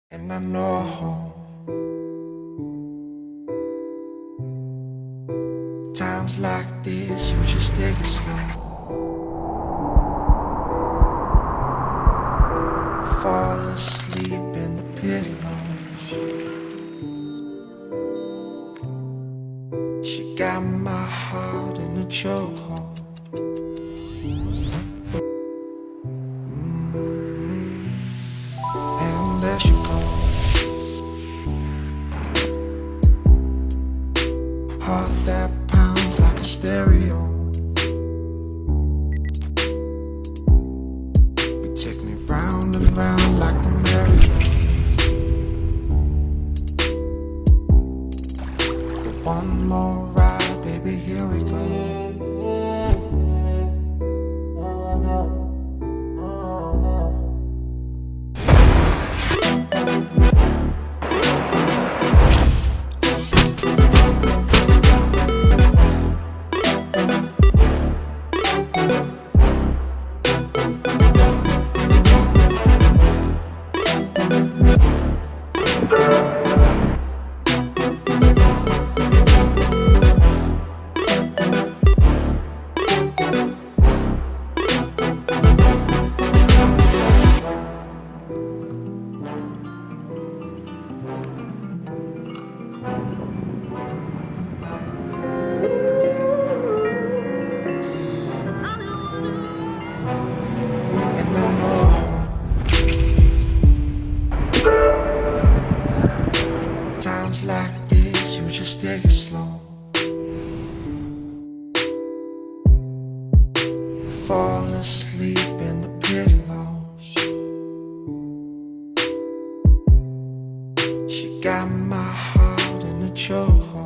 And I know times like this, you just take it slow. I fall asleep in the pillows. She got my heart in a chokehold. And there she goes. Heart that pounds like a stereo. You take me round and round like the merry-go. But one more ride, baby, here we go. Times like this, you just take it slow. I fall asleep in the pillows. She got my heart in a chokehold.